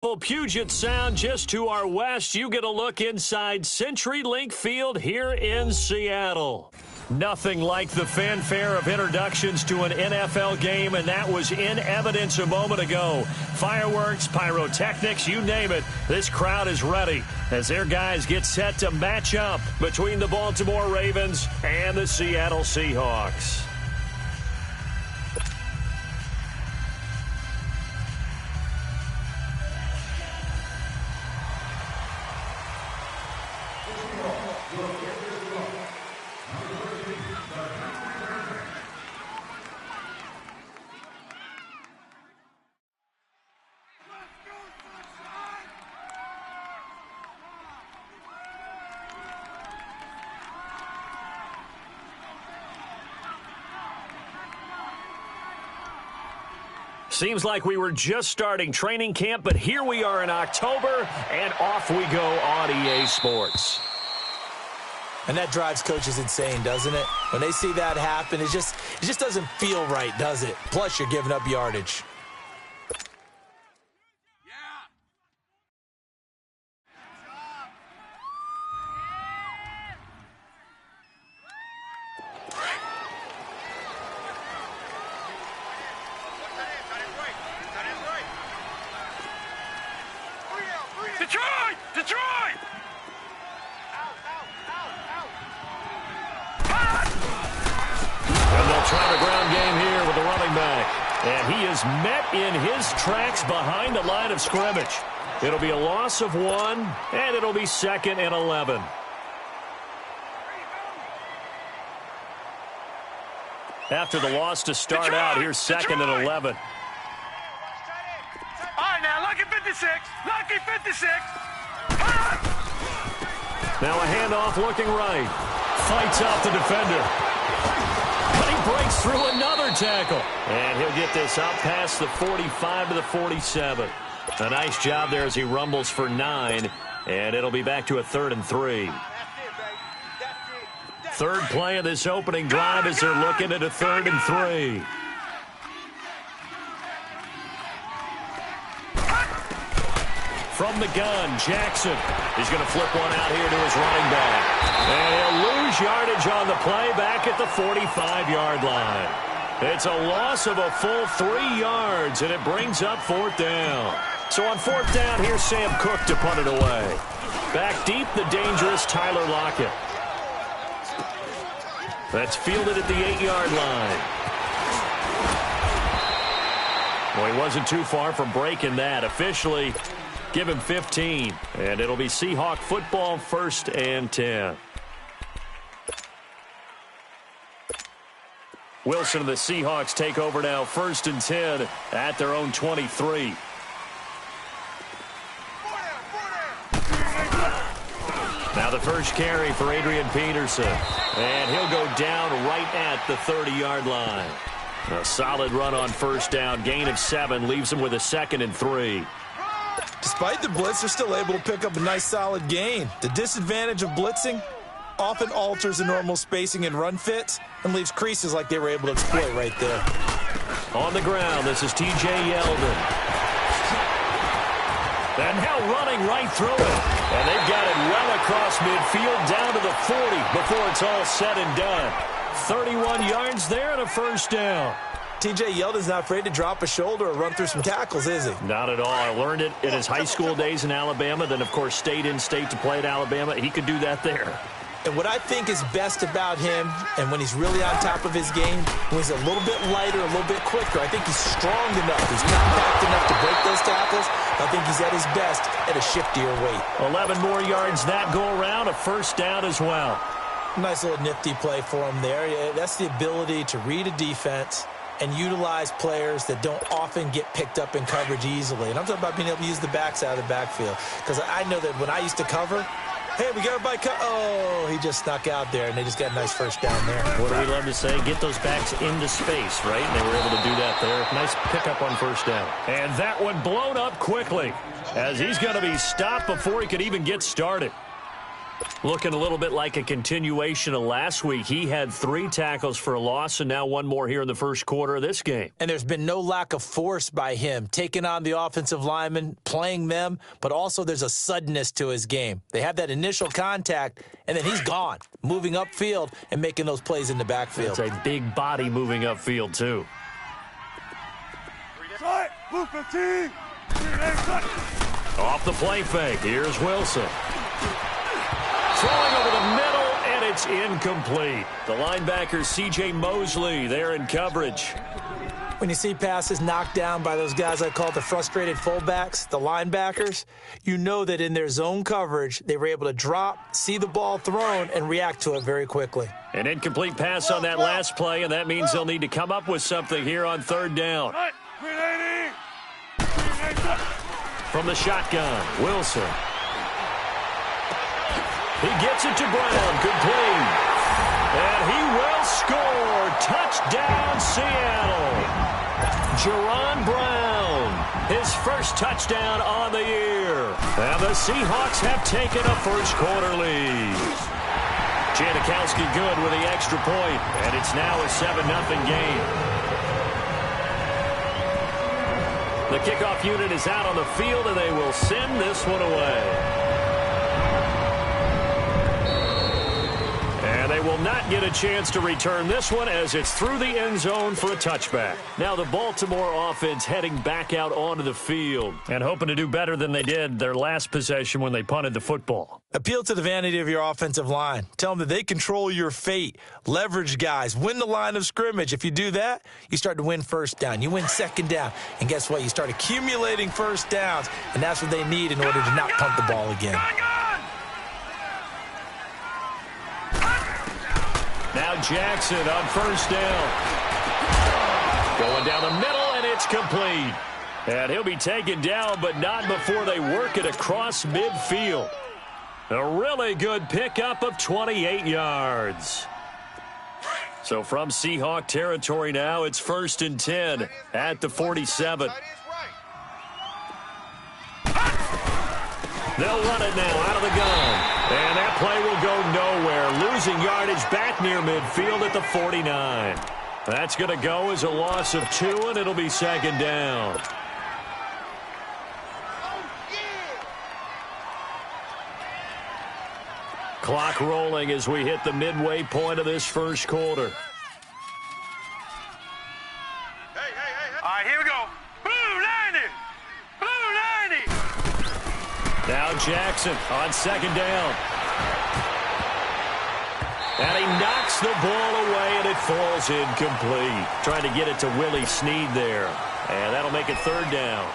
Puget Sound just to our west. You get a look inside CenturyLink Field here in Seattle. Nothing like the fanfare of introductions to an NFL game, and that was in evidence a moment ago. Fireworks, pyrotechnics, you name it. This crowd is ready as their guys get set to match up between the Baltimore Ravens and the Seattle Seahawks. Seems like we were just starting training camp, but here we are in October, and off we go on EA Sports. And that drives coaches insane, doesn't it? When they see that happen, it just doesn't feel right, does it? Plus, you're giving up yardage. Detroit! And they'll try the ground game here with the running back. And he is met in his tracks behind the line of scrimmage. It'll be a loss of 1, and it'll be 2nd and 11. After the loss to start out, here's 2nd and 11. All right, now, lucky 56. Lucky 56. Now a handoff looking right. Fights out the defender. But he breaks through another tackle. And he'll get this out past the 45 to the 47. A nice job there as he rumbles for 9. And it'll be back to a 3rd and 3. Third play of this opening drive as they're looking at a 3rd and 3. From the gun, Jackson is going to flip one out here to his running back. And he'll lose yardage on the play back at the 45-yard line. It's a loss of a full 3 yards, and it brings up 4th down. So on 4th down, here's Sam Cook to punt it away. Back deep, the dangerous Tyler Lockett. That's fielded at the 8-yard line. Well, he wasn't too far from breaking that. Officially, give him 15, and it'll be Seahawk football, 1st and 10. Wilson and the Seahawks take over now, 1st and 10 at their own 23. Now the first carry for Adrian Peterson, and he'll go down right at the 30-yard line. A solid run on 1st down, gain of 7, leaves him with a 2nd and 3. Despite the blitz, they're still able to pick up a nice, solid gain. The disadvantage of blitzing often alters the normal spacing and run fits and leaves creases like they were able to exploit right there. On the ground, this is T.J. Yeldon. And now running right through it. And they've got it well across midfield down to the 40 before it's all said and done. 31 yards there and a 1st down. T.J. Yeldon's not afraid to drop a shoulder or run through some tackles, is he? Not at all. I learned it in his high school days in Alabama. Then, of course, stayed in state to play at Alabama. He could do that there. And what I think is best about him, and when he's really on top of his game, when he's a little bit lighter, a little bit quicker, I think he's strong enough. He's compact enough to break those tackles. I think he's at his best at a shiftier weight. 11 more yards that go around, a 1st down as well. Nice little nifty play for him there. Yeah, that's the ability to read a defense and utilize players that don't often get picked up in coverage easily. And I'm talking about being able to use the backs out of the backfield. Because I know that when I used to cover, hey, we got everybody oh, he just snuck out there, and they just got a nice 1st down there. What do we love to say? Get those backs into space, right? And they were able to do that there. Nice pickup on 1st down. And that one blown up quickly as he's going to be stopped before he could even get started. Looking a little bit like a continuation of last week. He had 3 tackles for a loss, and now 1 more here in the first quarter of this game. And there's been no lack of force by him, taking on the offensive linemen, playing them, but also there's a suddenness to his game. They have that initial contact, and then he's gone, moving upfield and making those plays in the backfield. It's a big body moving upfield, too. Blue 15. Off the play fake, here's Wilson. Throwing over the middle, and it's incomplete. The linebacker, C.J. Mosley, there in coverage. When you see passes knocked down by those guys I call the frustrated fullbacks, the linebackers, you know that in their zone coverage, they were able to drop, see the ball thrown, and react to it very quickly. An incomplete pass on that last play, and that means they'll need to come up with something here on 3rd down. From the shotgun, Wilson. He gets it to Brown, complete. And he will score. Touchdown, Seattle. Jerron Brown, his first touchdown on the year. And the Seahawks have taken a first quarter lead. Janikowski good with the extra point, and it's now a 7-0 game. The kickoff unit is out on the field, and they will send this one away. And they will not get a chance to return this one as it's through the end zone for a touchback. Now the Baltimore offense heading back out onto the field and hoping to do better than they did their last possession when they punted the football. Appeal to the vanity of your offensive line. Tell them that they control your fate. Leverage guys. Win the line of scrimmage. If you do that, you start to win first down. You win second down. And guess what? You start accumulating first downs, and that's what they need in order to not punt the ball again. Now Jackson on first down. Going down the middle, and it's complete. And he'll be taken down, but not before they work it across midfield. A really good pickup of 28 yards. So from Seahawk territory now, it's 1st and 10 at the 47. They'll run it now out of the gun. And that play will go nowhere. Losing yardage back near midfield at the 49. That's going to go as a loss of 2, and it'll be 2nd down. Clock rolling as we hit the midway point of this first quarter. All right, here we go. Blue 90. Blue 90. Now Jackson on 2nd down. And he knocks the ball away, and it falls incomplete. Trying to get it to Willie Snead there. And that'll make it 3rd down.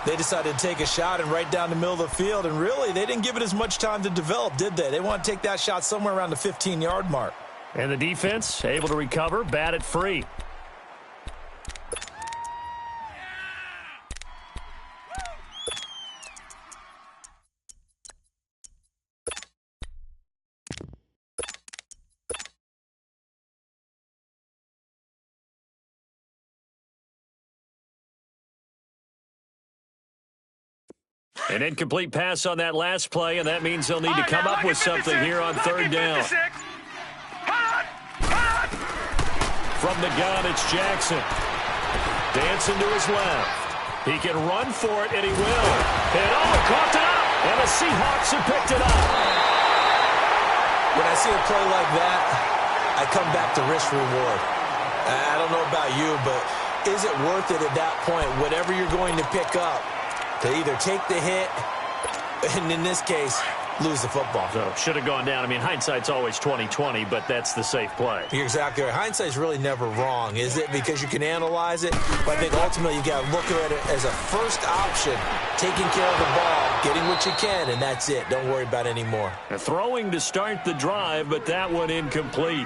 They decided to take a shot and right down the middle of the field, and really, they didn't give it as much time to develop, did they? They want to take that shot somewhere around the 15-yard mark. And the defense able to recover, bat it free. An incomplete pass on that last play, and that means they'll need to come up with something here on 3rd down. From the gun, it's Jackson. Dancing to his left. He can run for it, and he will. And caught it up, and the Seahawks have picked it up. When I see a play like that, I come back to risk reward. I don't know about you, but is it worth it at that point, whatever you're going to pick up, to either take the hit, and in this case, lose the football? So should have gone down. I mean, hindsight's always 20/20, but that's the safe play. You're exactly right. Hindsight's really never wrong, is it? Because you can analyze it, but I think ultimately you got to look at it as a first option, taking care of the ball, getting what you can, and that's it. Don't worry about any more. Throwing to start the drive, but that one incomplete.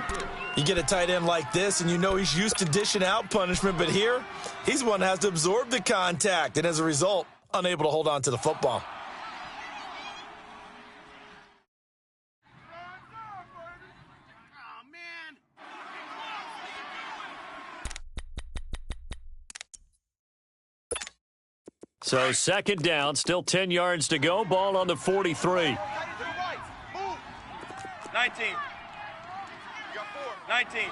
You get a tight end like this, and you know he's used to dishing out punishment, but here, he's one that has to absorb the contact, and as a result, unable to hold on to the football. So 2nd down, still 10 yards to go. Ball on the 43. 19. You got 4. 19.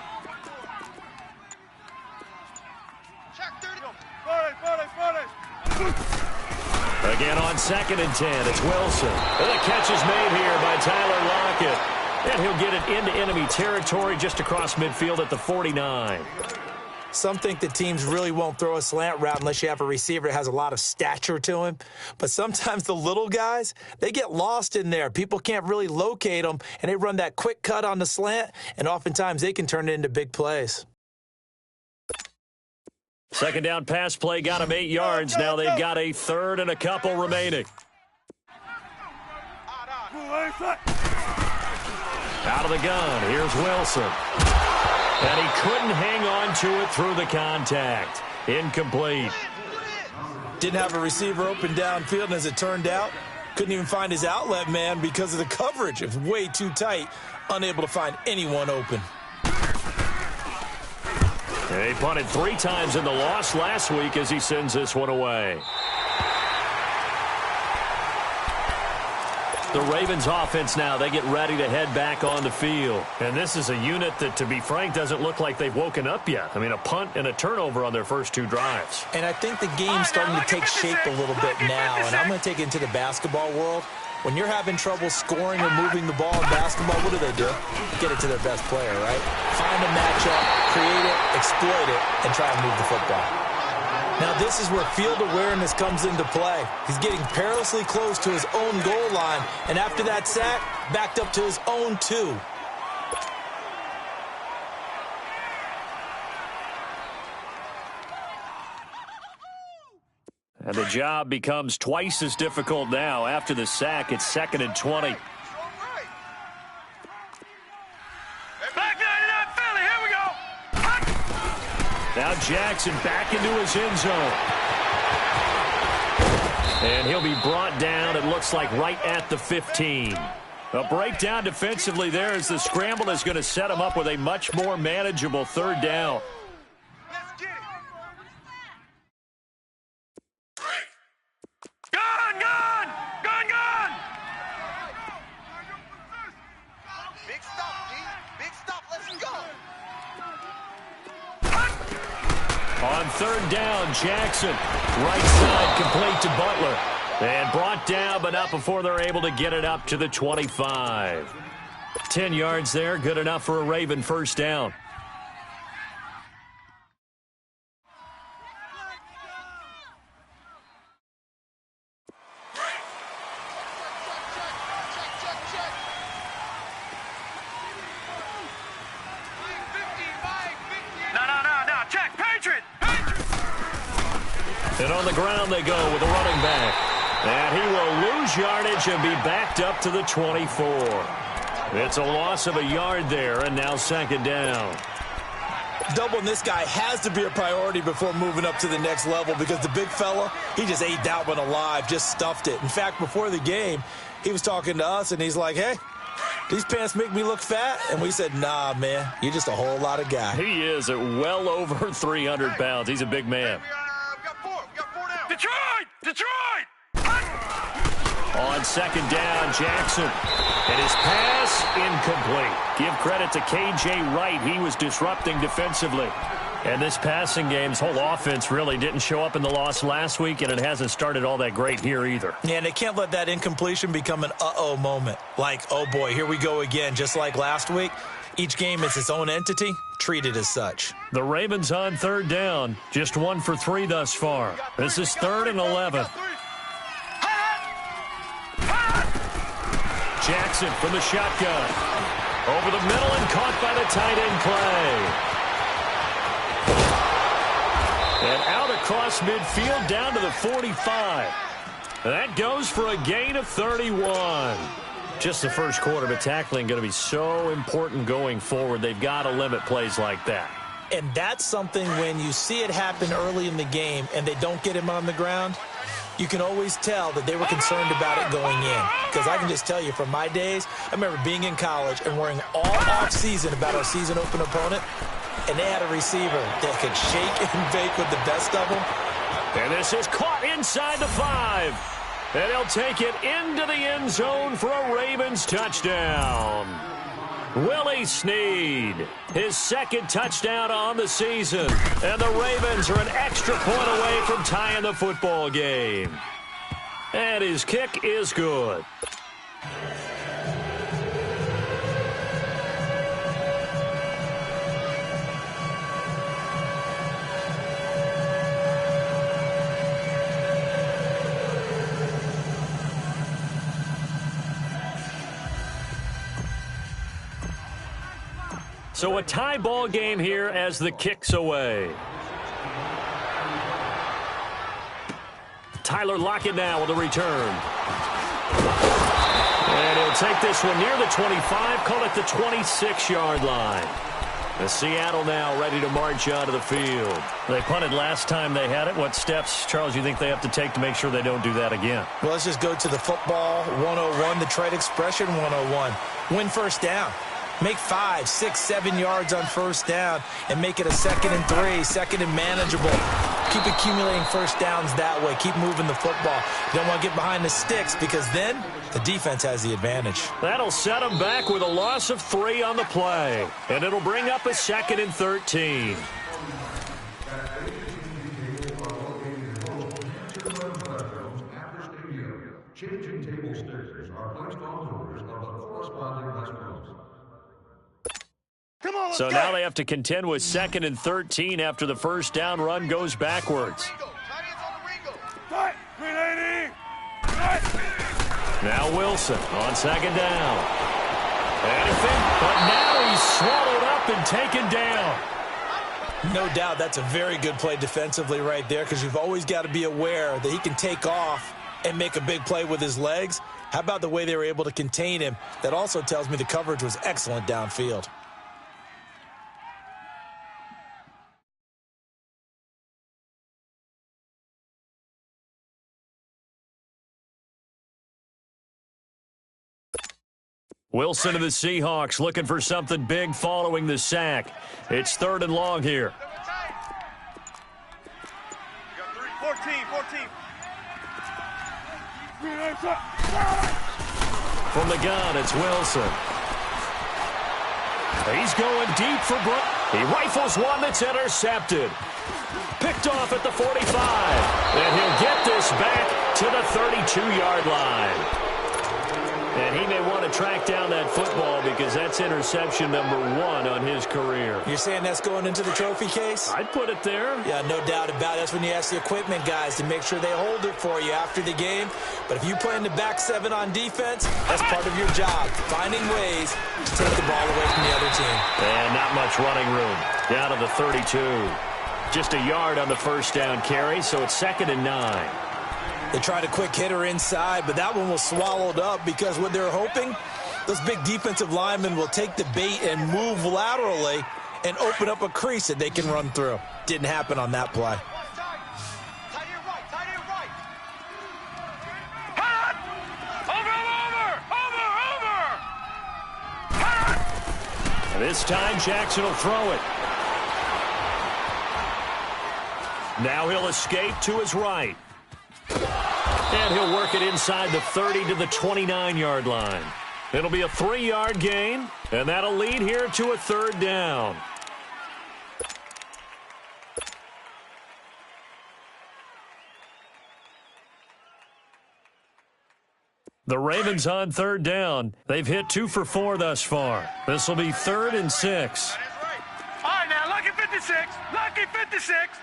Check 30. 40. Again on 2nd and 10, it's Wilson. And the catch is made here by Tyler Lockett. And he'll get it into enemy territory just across midfield at the 49. Some think that teams really won't throw a slant route unless you have a receiver that has a lot of stature to him. But sometimes the little guys, they get lost in there. People can't really locate them, and they run that quick cut on the slant, and oftentimes they can turn it into big plays. Second down pass play got him 8 yards. Now they've got a third and a couple remaining. Out of the gun, here's Wilson. And he couldn't hang on to it through the contact. Incomplete. Didn't have a receiver open downfield, and as it turned out, couldn't even find his outlet man because of the coverage. It was way too tight, unable to find anyone open. He punted 3 times in the loss last week as he sends this one away. The Ravens offense now, they get ready to head back on the field. And this is a unit that, to be frank, doesn't look like they've woken up yet. I mean, a punt and a turnover on their first 2 drives. And I think the game's starting to take shape a little bit now. And I'm going to take it into the basketball world. When you're having trouble scoring or moving the ball in basketball, what do? Get it to their best player, right? Find a matchup, create it, exploit it, and try and move the football. Now, this is where field awareness comes into play. He's getting perilously close to his own goal line, and after that sack, backed up to his own 2. And the job becomes twice as difficult now. After the sack, it's 2nd and 20. Now Jackson back into his end zone. And he'll be brought down, it looks like, right at the 15. A breakdown defensively there as the scramble is going to set him up with a much more manageable 3rd down. Let's get it. Gun, gun! Gun, gun! Big stop, D. Big stop. Let's go. On 3rd down, Jackson, right side, complete to Butler. And brought down, but not before they're able to get it up to the 25. 10 yards there, good enough for a Raven first down. And on the ground they go with a running back. And he will lose yardage and be backed up to the 24. It's a loss of a yard there, and now 2nd down. Doubling this guy has to be a priority before moving up to the next level because the big fella, he just ate that one alive, just stuffed it. In fact, before the game, he was talking to us, and he's like, hey, these pants make me look fat? And we said, nah, man, you're just a whole lot of guy. He is at well over 300 pounds. He's a big man. Detroit! Detroit! On 2nd down, Jackson. And his pass, incomplete. Give credit to K.J. Wright. He was disrupting defensively. And this passing game's whole offense really didn't show up in the loss last week, and it hasn't started all that great here either. Yeah, and they can't let that incompletion become an uh-oh moment. Like, oh, boy, here we go again, just like last week. Each game is its own entity, treated as such. The Ravens on 3rd down, just 1 for 3 thus far. This is 3rd and 11. Jackson from the shotgun. Over the middle and caught by the tight end play. And out across midfield down to the 45. That goes for a gain of 31. Just the first quarter, but tackling going to be so important going forward. They've got to limit plays like that. And that's something when you see it happen early in the game and they don't get him on the ground, you can always tell that they were concerned about it going in. Because I can just tell you from my days, I remember being in college and worrying all off-season about our season open opponent, and they had a receiver that could shake and bake with the best of them. And this is caught inside the 5. And he'll take it into the end zone for a Ravens touchdown. Willie Snead, his second touchdown on the season. And the Ravens are an extra point away from tying the football game. And his kick is good. So a tie ball game here as the kick's away. Tyler Lockett now with a return. And he'll take this one near the 25, call it the 26-yard line. The Seattle now ready to march out of the field. They punted last time they had it. What steps, Charles, you think they have to take to make sure they don't do that again? Well, let's just go to the football 101, the trade expression 101. Win first down. Make 5, 6, 7 yards on first down and make it a 2nd and 3, 2nd and manageable. Keep accumulating first downs that way. Keep moving the football. You don't want to get behind the sticks because then the defense has the advantage. That'll set them back with a loss of 3 on the play. And it'll bring up a 2nd and 13. Changing table stakes are placed on doors of the corresponding restaurants. So now they have to contend with 2nd and 13 after the first down run goes backwards. Now Wilson on 2nd down. Anything, but now he's swallowed up and taken down. No doubt that's a very good play defensively right there because you've always got to be aware that he can take off and make a big play with his legs. How about the way they were able to contain him? That also tells me the coverage was excellent downfield. Wilson of the Seahawks looking for something big following the sack. It's 3rd and long here. 14. From the gun, it's Wilson. He's going deep for Brook. He rifles one that's intercepted. Picked off at the 45. And he'll get this back to the 32-yard line. And he may want to track down that football because that's interception number 1 on his career. You're saying that's going into the trophy case? I'd put it there. Yeah, no doubt about it. That's when you ask the equipment guys to make sure they hold it for you after the game. But if you play in the back 7 on defense, that's part of your job, finding ways to take the ball away from the other team. And not much running room. Down to the 32. Just a yard on the first down carry, so it's 2nd and 9. They tried a quick hitter inside, but that one was swallowed up because what they're hoping, those big defensive linemen will take the bait and move laterally and open up a crease that they can run through. Didn't happen on that play. Tight end right. And this time, Jackson will throw it. Now he'll escape to his right. And he'll work it inside the 30 to the 29-yard line. It'll be a 3-yard gain, and that'll lead here to a 3rd down. The Ravens on 3rd down. They've hit 2 for 4 thus far. This will be 3rd and 6. All right, now, lucky 56.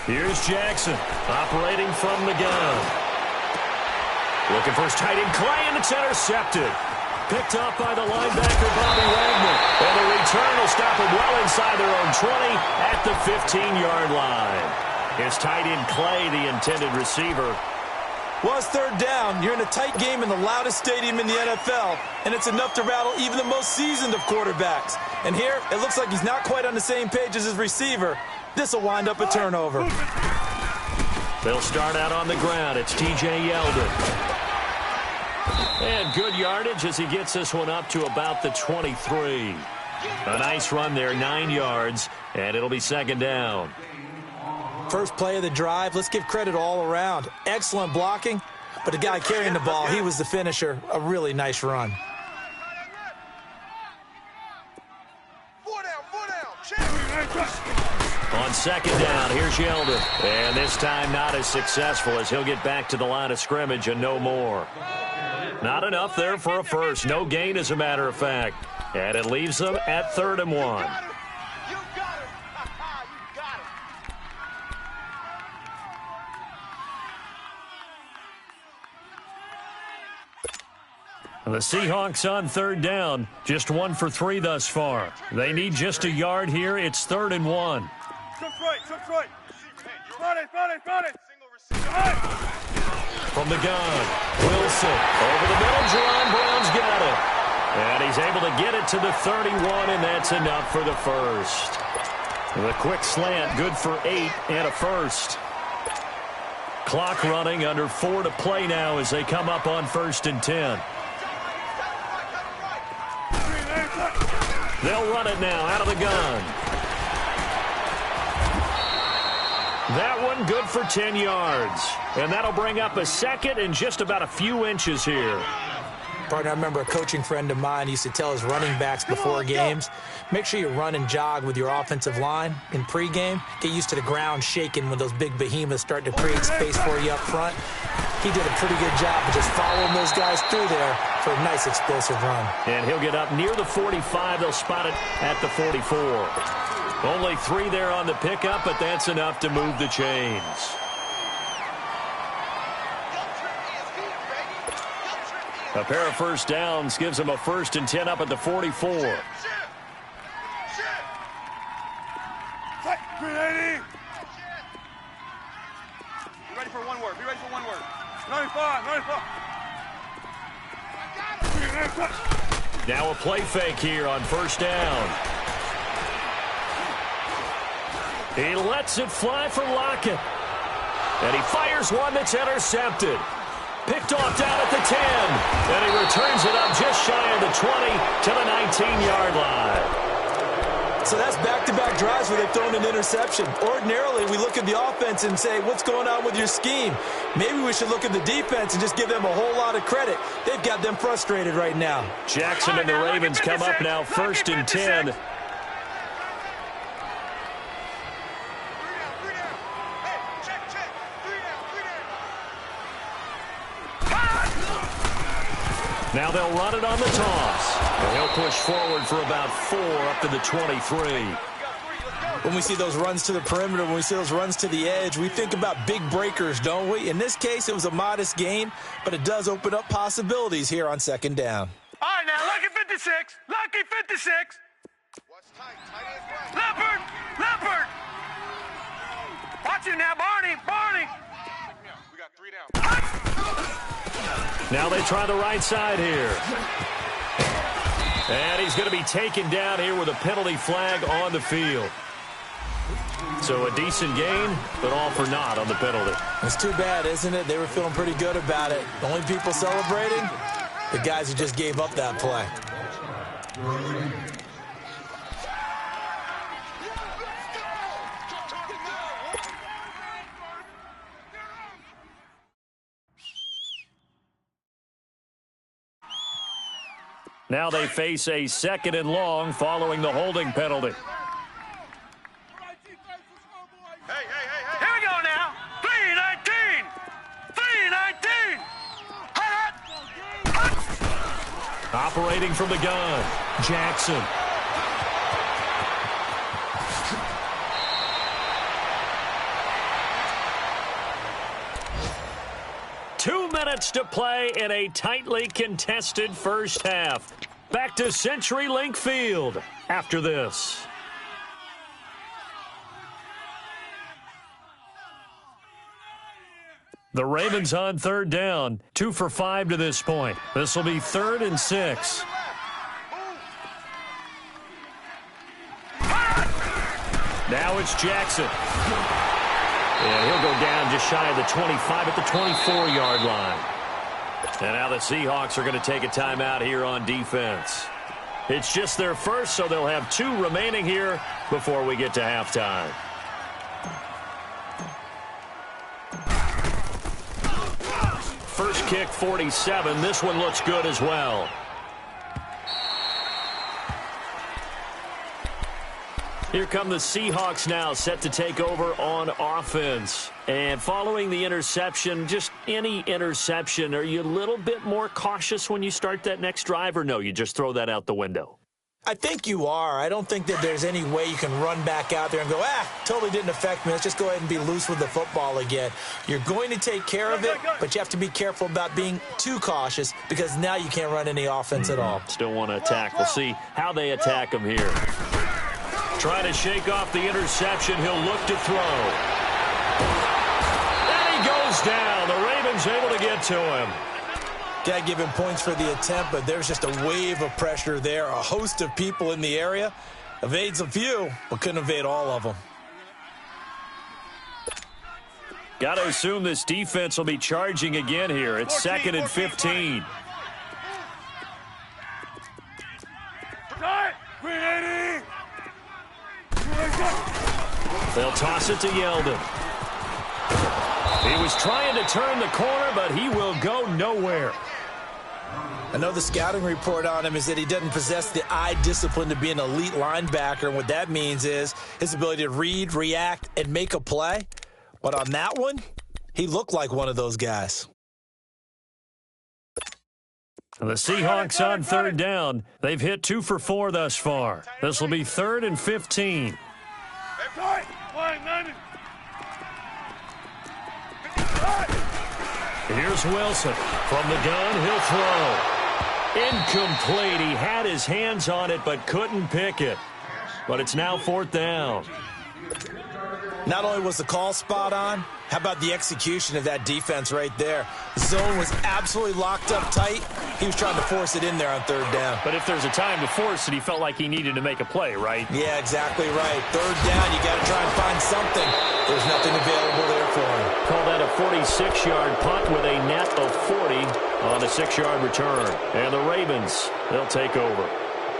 Here's Jackson, operating from the gun. Looking for his tight end, Clay, and it's intercepted. Picked up by the linebacker, Bobby Wagner. And the return will stop him well inside their own 20 at the 15-yard line. His tight end, Clay, the intended receiver. Well, it's 3rd down. You're in a tight game in the loudest stadium in the NFL, and it's enough to rattle even the most seasoned of quarterbacks. And here, it looks like he's not quite on the same page as his receiver. This will wind up a turnover. They'll start out on the ground. It's T.J. Yeldon. And good yardage as he gets this one up to about the 23. A nice run there, 9 yards, and it'll be 2nd down. First play of the drive, let's give credit all around. Excellent blocking, but the guy carrying the ball, he was the finisher. A really nice run. second down. Here's Yeldon. And this time not as successful as he'll get back to the line of scrimmage and no more. Not enough there for a first. No gain, as a matter of fact. And it leaves them at 3rd and 1. You got it. You got it. The Seahawks on 3rd down. Just 1 for 3 thus far. They need just a yard here. It's 3rd and 1. Jump right. Got it. From the gun, Wilson. Over the middle, Jerron Brown's got it. And he's able to get it to the 31, and that's enough for the first. The quick slant, good for 8 and a first. Clock running, under 4 to play now as they come up on 1st and 10. They'll run it now out of the gun. That one good for 10 yards. And that'll bring up a second and just about a few inches here. Partner, I remember a coaching friend of mine used to tell his running backs before games, make sure you run and jog with your offensive line in pregame. Get used to the ground shaking when those big behemoths start to create space for you up front. He did a pretty good job of just following those guys through there for a nice explosive run. And he'll get up near the 45. They'll spot it at the 44. Only 3 there on the pickup, but that's enough to move the chains. A pair of first downs gives them a 1st and 10 up at the 44. 380. Be ready for one word. 95. Now a play fake here on 1st down. He lets it fly for Lockett. And he fires one that's intercepted. Picked off down at the 10. And he returns it up just shy of the 20 to the 19-yard line. So that's back-to-back drives where they've thrown an interception. Ordinarily, we look at the offense and say, what's going on with your scheme? Maybe we should look at the defense and just give them a whole lot of credit. They've got them frustrated right now. Jackson and the Ravens come up now 1st and 10. Now they'll run it on the toss. And he'll push forward for about 4 up to the 23. When we see those runs to the perimeter, when we see those runs to the edge, we think about big breakers, don't we? In this case, it was a modest gain, but it does open up possibilities here on 2nd down. All right, now, lucky 56. What's tight? Leopard. Watch it now, Barney. We got 3 down. Now they try the right side here. And he's going to be taken down here with a penalty flag on the field. So a decent gain, but all for naught on the penalty. It's too bad, isn't it? They were feeling pretty good about it. The only people celebrating, the guys who just gave up that play. Now they face a 2nd and long following the holding penalty. Hey. Here we go now. 319. Operating from the gun, Jackson. Two minutes to play in a tightly contested first half. Back to CenturyLink Field after this. The Ravens on 3rd down, 2 for 5 to this point. This will be 3rd and 6. Now it's Jackson. And he'll go down just shy of the 25 at the 24-yard line. And now the Seahawks are going to take a timeout here on defense. It's just their first, so they'll have 2 remaining here before we get to halftime. First kick, 47. This one looks good as well. Here come the Seahawks now, set to take over on offense. And following the interception, just any interception, are you a little bit more cautious when you start that next drive, or no, you just throw that out the window? I think you are. I don't think that there's any way you can run back out there and go, totally didn't affect me. Let's just go ahead and be loose with the football again. You're going to take care of it, but you have to be careful about being too cautious because now you can't run any offense at all. Still want to attack. We'll see how they attack him here. Trying to shake off the interception. He'll look to throw. And he goes down. The Ravens able to get to him. Got to give him points for the attempt, but there's just a wave of pressure there. A host of people in the area. Evades a few, but couldn't evade all of them. Got to assume this defense will be charging again here. It's 2nd and 15. They'll toss it to Yeldon. He was trying to turn the corner, but he will go nowhere. I know the scouting report on him is that he doesn't possess the eye discipline to be an elite linebacker, and what that means is his ability to read, react, and make a play. But on that one, he looked like one of those guys. The Seahawks on 3rd down. They've hit 2 for 4 thus far. This will be 3rd and 15. Here's Wilson. From the gun, he'll throw. Incomplete. He had his hands on it but couldn't pick it. But it's now 4th down. Not only was the call spot on, how about the execution of that defense right there? The zone was absolutely locked up tight. He was trying to force it in there on 3rd down. But if there's a time to force it, he felt like he needed to make a play, right? Yeah, exactly right. 3rd down, you got to try and find something. There's nothing available there for him. Call that a 46-yard punt with a net of 40 on a 6-yard return. And the Ravens, they'll take over.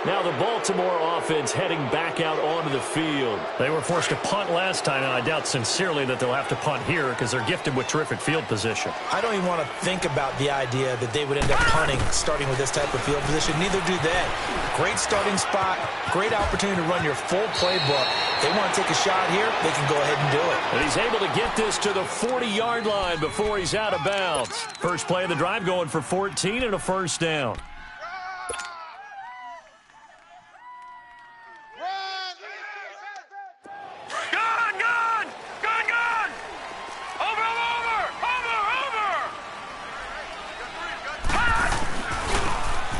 Now the Baltimore offense heading back out onto the field. They were forced to punt last time, and I doubt sincerely that they'll have to punt here because they're gifted with terrific field position. I don't even want to think about the idea that they would end up punting starting with this type of field position. Neither do they. Great starting spot, great opportunity to run your full playbook. They want to take a shot here, they can go ahead and do it. And he's able to get this to the 40-yard line before he's out of bounds. First play of the drive going for 14 and a 1st down.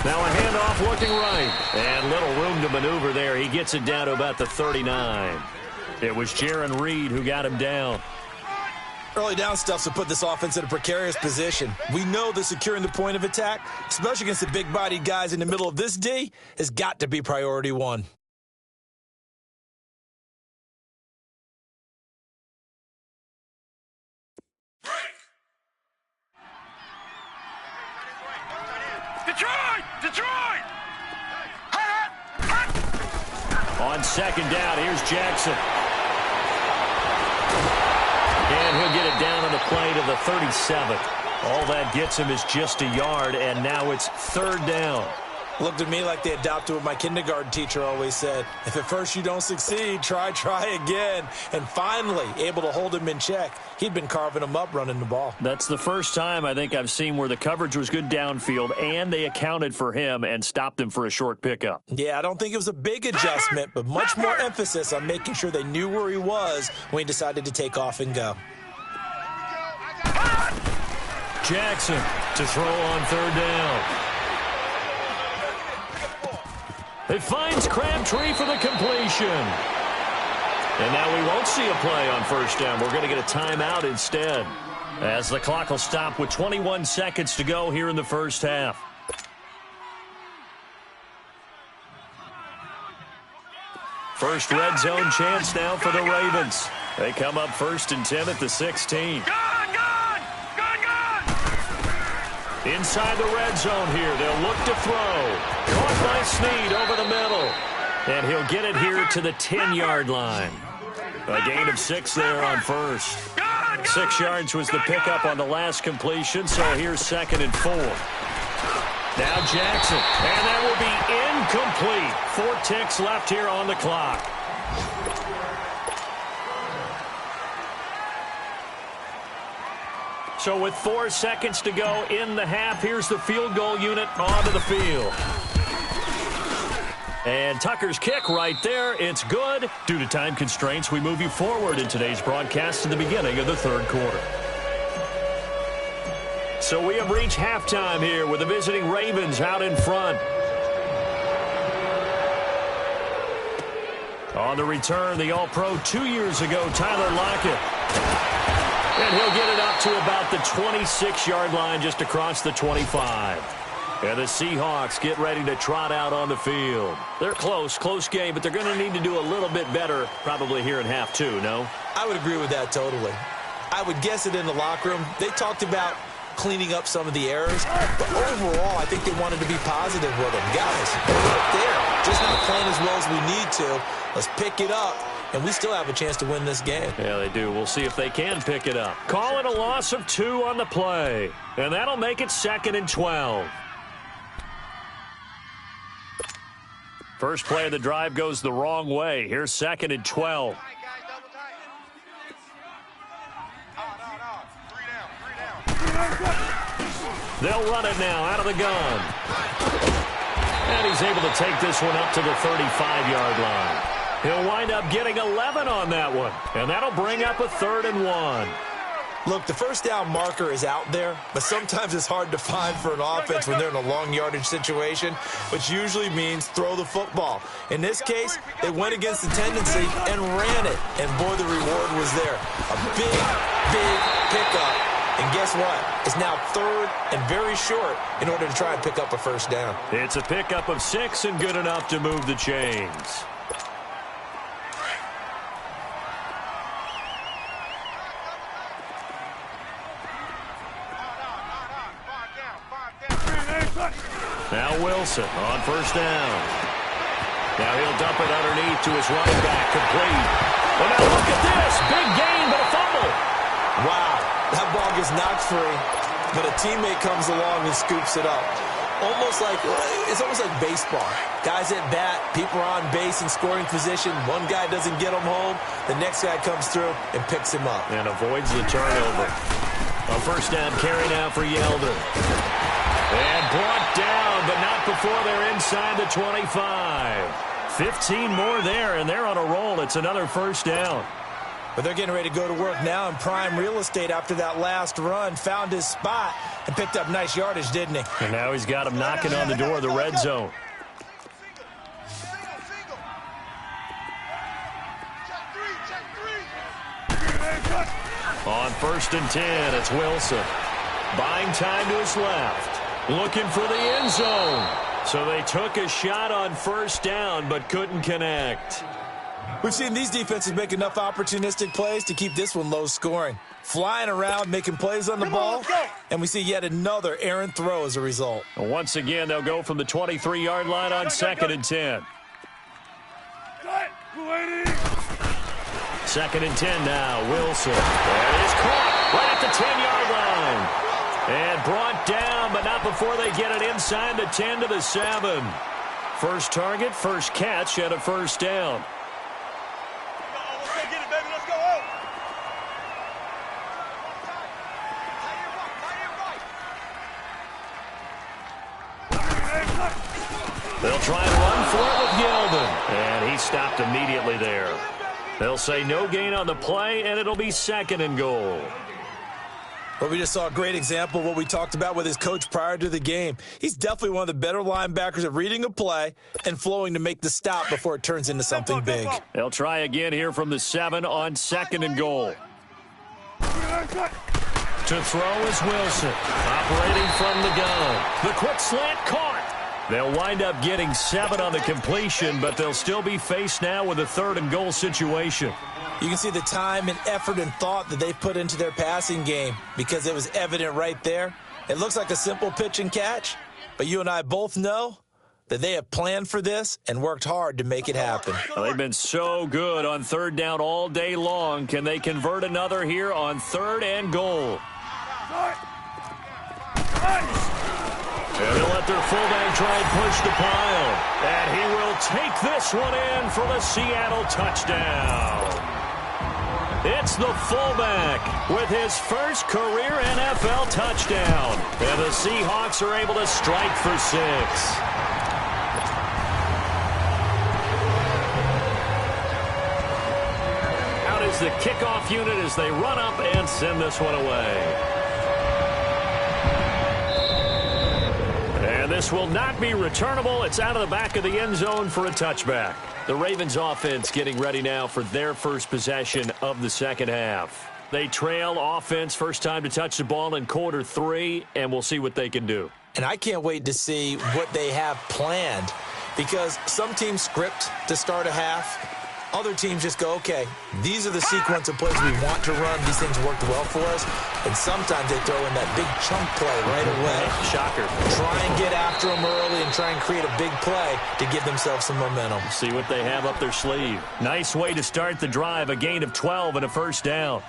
Now a handoff looking right. And little room to maneuver there. He gets it down to about the 39. It was Jaron Reed who got him down. Early down stuff to put this offense in a precarious position. We know that securing the point of attack, especially against the big-bodied guys in the middle of this D, has got to be priority 1. Detroit! On 2nd down, here's Jackson. And he'll get it down on the play to the 37th. All that gets him is just a yard, and now it's 3rd down. Looked at me like they adopted what my kindergarten teacher always said. If at first you don't succeed, try again. And finally, able to hold him in check. He'd been carving him up running the ball. That's the first time I think I've seen where the coverage was good downfield, and they accounted for him and stopped him for a short pickup. Yeah, I don't think it was a big adjustment, but much more emphasis on making sure they knew where he was when he decided to take off and go. Jackson to throw on 3rd down. It finds Crabtree for the completion. And now we won't see a play on 1st down. We're going to get a timeout instead, as the clock will stop with 21 seconds to go here in the 1st half. First red zone chance now for the Ravens. They come up 1st and 10 at the 16. Inside the red zone here. They'll look to throw. Caught by Snead over the middle. And he'll get it here to the 10-yard line. A gain of 6 there on 1st. 6 yards was the pickup on the last completion, so here's 2nd and 4. Now Jackson. And that will be incomplete. 4 ticks left here on the clock. So with 4 seconds to go in the half, here's the field goal unit onto the field. And Tucker's kick right there. It's good. Due to time constraints, we move you forward in today's broadcast to the beginning of the third quarter. So we have reached halftime here with the visiting Ravens out in front. On the return, the All-Pro 2 years ago, Tyler Lockett. And he'll get it up to about the 26-yard line, just across the 25. And the Seahawks get ready to trot out on the field. They're close game, but they're going to need to do a little bit better probably here in half two, no? I would agree with that totally. I would guess it in the locker room. They talked about cleaning up some of the errors, but overall, I think they wanted to be positive with them. Guys, we're right there, just not playing as well as we need to. Let's pick it up. And we still have a chance to win this game. Yeah, they do. We'll see if they can pick it up. Call it a loss of 2 on the play. And that'll make it 2nd and 12. First play of the drive goes the wrong way. Here's 2nd and 12. They'll run it now out of the gun. And he's able to take this one up to the 35-yard line. He'll wind up getting 11 on that one, and that'll bring up a 3rd and 1. Look, the first down marker is out there, but sometimes it's hard to find for an offense when they're in a long yardage situation, which usually means throw the football. In this case, they went against the tendency and ran it, and boy, the reward was there. A big pickup, and guess what? It's now 3rd and very short in order to try and pick up a first down. It's a pickup of 6 and good enough to move the chains. Now Wilson on first down. Now he'll dump it underneath to his running back, complete. Well, now look at this. Big gain, but a fumble. Wow, that ball gets knocked free, but a teammate comes along and scoops it up. It's almost like baseball. Guys at bat, people are on base in scoring position. One guy doesn't get him home. The next guy comes through and picks him up. And avoids the turnover. A first down carry now for Yeldon. And brought down, but not before they're inside the 25. 15 more there, and they're on a roll. It's another first down. But they're getting ready to go to work now in prime real estate after that last run. Found his spot and picked up nice yardage, didn't he? And now he's got him knocking on the door of the red zone. On 1st and 10, it's Wilson. Buying time to his left. Looking for the end zone. So they took a shot on first down, but couldn't connect. We've seen these defenses make enough opportunistic plays to keep this one low scoring. Flying around, making plays on the ball, and we see yet another errant throw as a result. Once again, they'll go from the 23-yard line on 2nd and 10. 2nd and 10 now, Wilson. That is caught right at the 10-yard line. And brought down, but not before they get it inside the 10 to the 7. First target, first catch, and a first down. They'll try and run for it with Yeldon. And he stopped immediately there. They'll say no gain on the play, and it'll be 2nd and goal. Well, we just saw a great example of what we talked about with his coach prior to the game. He's definitely one of the better linebackers at reading a play and flowing to make the stop before it turns into something big. They'll try again here from the 7 on 2nd and goal. To throw is Wilson, operating from the gun. The quick slant caught. They'll wind up getting 7 on the completion, but they'll still be faced now with a 3rd and goal situation. You can see the time and effort and thought that they put into their passing game because it was evident right there. It looks like a simple pitch and catch, but you and I both know that they have planned for this and worked hard to make it happen. Well, they've been so good on 3rd down all day long. Can they convert another here on 3rd and goal? And they'll let let their fullback try and push the pile. And he will take this one in for the Seattle touchdown. It's the fullback with his first career NFL touchdown. And the Seahawks are able to strike for 6. Out is the kickoff unit as they run up and send this one away. And this will not be returnable. It's out of the back of the end zone for a touchback. The Ravens offense getting ready now for their first possession of the second half. They trail offense, first time to touch the ball in quarter 3, and we'll see what they can do. And I can't wait to see what they have planned, because some teams script to start a half. Other teams just go, okay, these are the sequence of plays we want to run. These things worked well for us. And sometimes they throw in that big chunk play right away. Shocker. Try and get after them early and try and create a big play to give themselves some momentum. See what they have up their sleeve. Nice way to start the drive, a gain of 12 and a first down.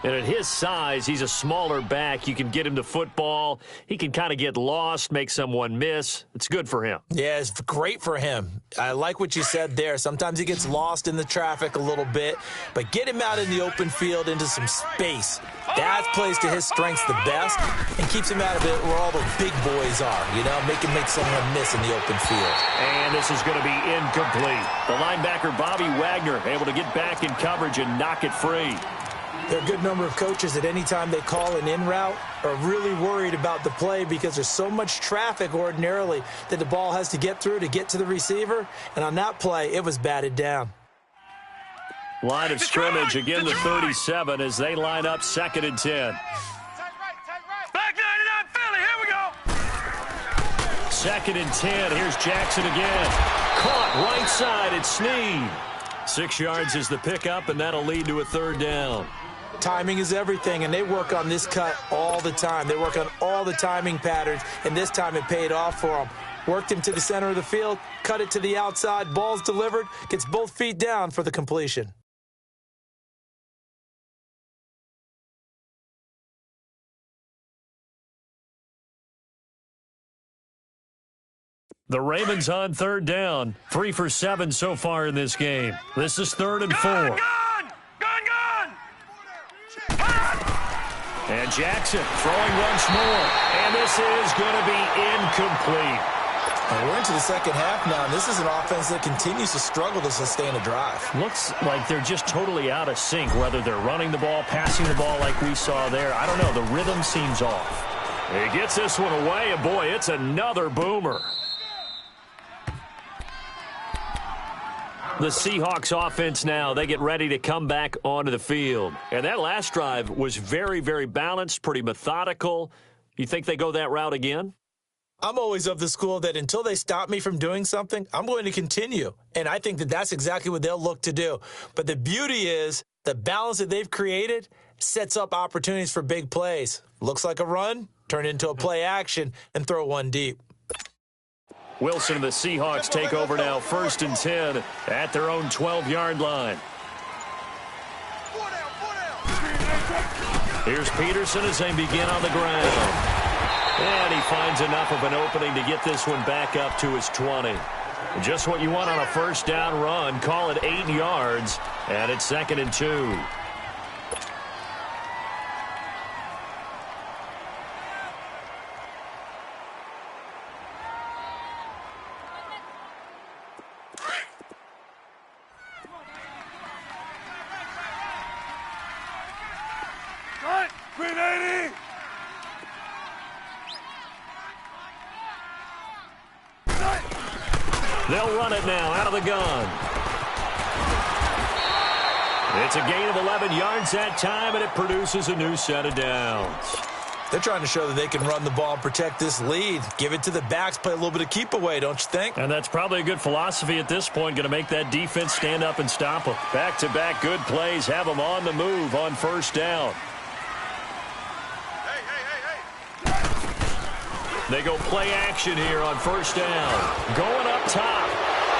And at his size, he's a smaller back. You can get him to football. He can kind of get lost, make someone miss. It's good for him. Yeah, it's great for him. I like what you said there. Sometimes he gets lost in the traffic a little bit, but get him out in the open field into some space. That plays to his strengths the best and keeps him out of it where all the big boys are, you know, make someone miss in the open field. And this is going to be incomplete. The linebacker, Bobby Wagner, able to get back in coverage and knock it free. There are a good number of coaches at any time they call an in route are really worried about the play because there's so much traffic ordinarily that the ball has to get through to get to the receiver. And on that play, it was batted down. Line of scrimmage, again the 37 as they line up 2nd and 10. Back 99 Philly, here we go. 2nd and 10, here's Jackson again. Caught right side, it's Snead. 6 yards is the pickup, and that'll lead to a 3rd down. Timing is everything, and they work on this cut all the time. They work on all the timing patterns, and this time it paid off for them. Worked him to the center of the field, cut it to the outside, ball's delivered, gets both feet down for the completion. The Ravens on 3rd down. 3 for 7 so far in this game. This is 3rd and 4. Gun! And Jackson throwing once more. And this is going to be incomplete. And we're into the second half now, and this is an offense that continues to struggle to sustain a drive. Looks like they're just totally out of sync, whether they're running the ball, passing the ball like we saw there. I don't know. The rhythm seems off. He gets this one away, and boy, it's another boomer. The Seahawks offense now, they get ready to come back onto the field. And that last drive was very, very balanced, pretty methodical. You think they go that route again? I'm always of the school that until they stop me from doing something, I'm going to continue. And I think that that's exactly what they'll look to do. But the beauty is the balance that they've created sets up opportunities for big plays. Looks like a run, turn into a play action, and throw one deep. Wilson and the Seahawks take over now, 1st and 10 at their own 12-yard line. Here's Peterson as they begin on the ground. And he finds enough of an opening to get this one back up to his 20. Just what you want on a 1st down run. Call it 8 yards, and it's 2nd and 2. They'll run it now out of the gun. It's a gain of 11 yards that time, and it produces a new set of downs. They're trying to show that they can run the ball and protect this lead. Give it to the backs, play a little bit of keep away, don't you think? And that's probably a good philosophy at this point, going to make that defense stand up and stop them. Back-to-back good plays, have them on the move on 1st down. They go play action here on 1st down. Going up top.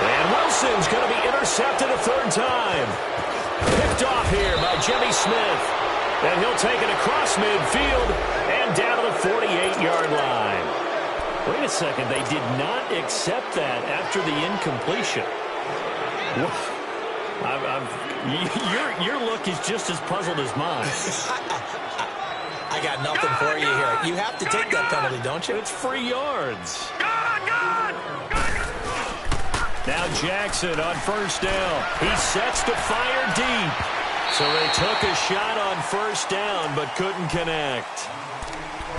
And Wilson's going to be intercepted a 3rd time. Picked off here by Jimmy Smith. And he'll take it across midfield and down to the 48-yard line. Wait a second. They did not accept that after the incompletion. Your look is just as puzzled as mine. I got nothing for you here. You have to take that penalty, don't you? It's free yards. Now Jackson on first down. He sets to fire deep. So they took a shot on first down but couldn't connect.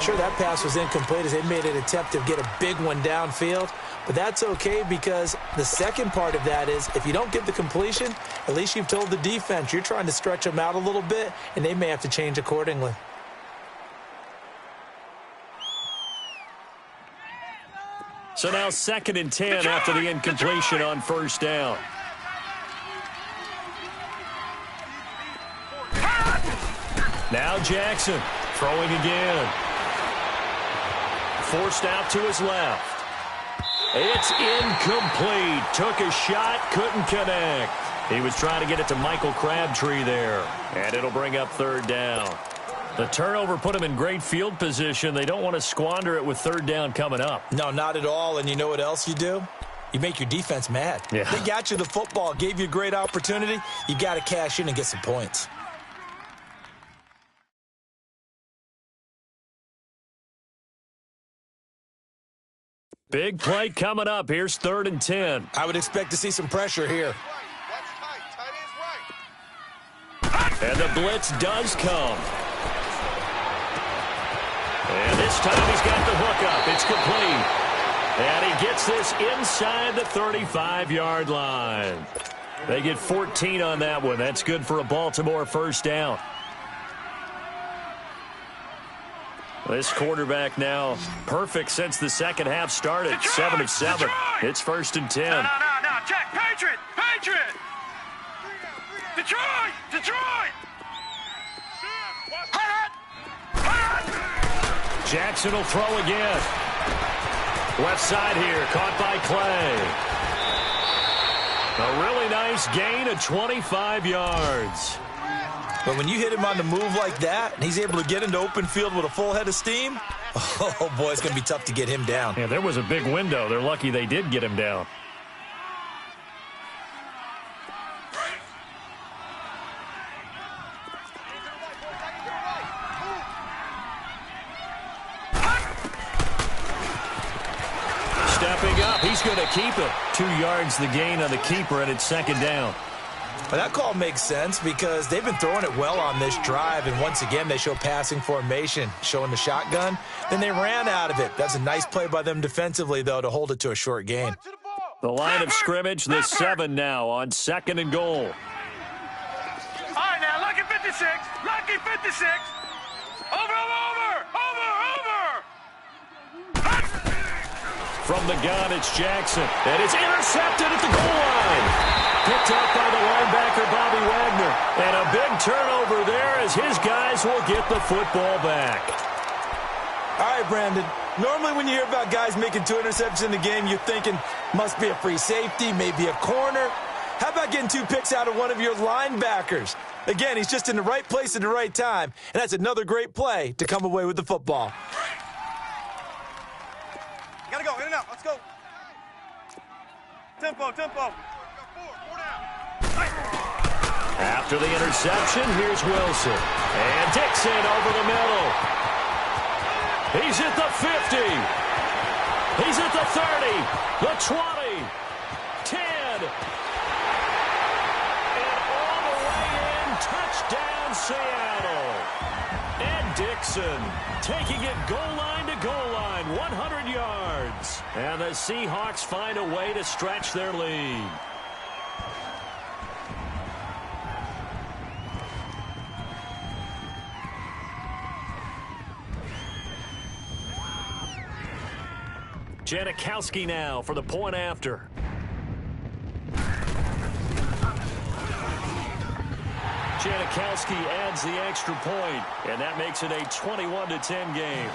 Sure, that pass was incomplete as they made an attempt to get a big one downfield. But that's okay because the second part of that is if you don't get the completion, at least you've told the defense you're trying to stretch them out a little bit, and they may have to change accordingly. So now 2nd and 10 after the incompletion on first down. Now Jackson throwing again. Forced out to his left. It's incomplete. Took a shot, couldn't connect. He was trying to get it to Michael Crabtree there. And it'll bring up 3rd down. The turnover put him in great field position. They don't want to squander it with 3rd down coming up. No, not at all. And you know what else you do? You make your defense mad. Yeah. They got you the football, gave you a great opportunity. You got to cash in and get some points. Big play coming up. Here's 3rd and 10. I would expect to see some pressure here. And the blitz does come. And this time he's got the hook up. It's complete. And he gets this inside the 35-yard line. They get 14 on that one. That's good for a Baltimore first down. This quarterback now perfect since the second half started. Detroit, 7 of 7. Detroit. It's 1st and 10. No. Check. Patriot. Detroit. Jackson will throw again. Left side here, caught by Clay. A really nice gain of 25 yards. But when you hit him on the move like that, and he's able to get into open field with a full head of steam, oh, boy, it's going to be tough to get him down. Yeah, there was a big window. They're lucky they did get him down. Stepping up, he's going to keep it. 2 yards the gain on the keeper, and it's 2nd down. Well, that call makes sense because they've been throwing it well on this drive, and once again they show passing formation, showing the shotgun. Then they ran out of it. That's a nice play by them defensively, though, to hold it to a short gain. The line of scrimmage, the 7 now on 2nd and goal. All right, now, lucky 56. Over. From the gun, it's Jackson. And it's intercepted at the goal line. Picked up by the linebacker, Bobby Wagner. And a big turnover there as his guys will get the football back. All right, Brandon. Normally when you hear about guys making 2 interceptions in the game, you're thinking must be a free safety, maybe a corner. How about getting 2 picks out of one of your linebackers? Again, he's just in the right place at the right time, and that's another great play to come away with the football. You gotta go, in and out, let's go. Tempo. After the interception, here's Wilson. And Dixon over the middle. He's at the 50. He's at the 30. The 20. 10. And all the way in. Touchdown, Seattle. And Dixon taking it goal line to goal line. 100 yards. And the Seahawks find a way to stretch their lead. Janikowski now for the point after. Janikowski adds the extra point, and that makes it a 21-10 game.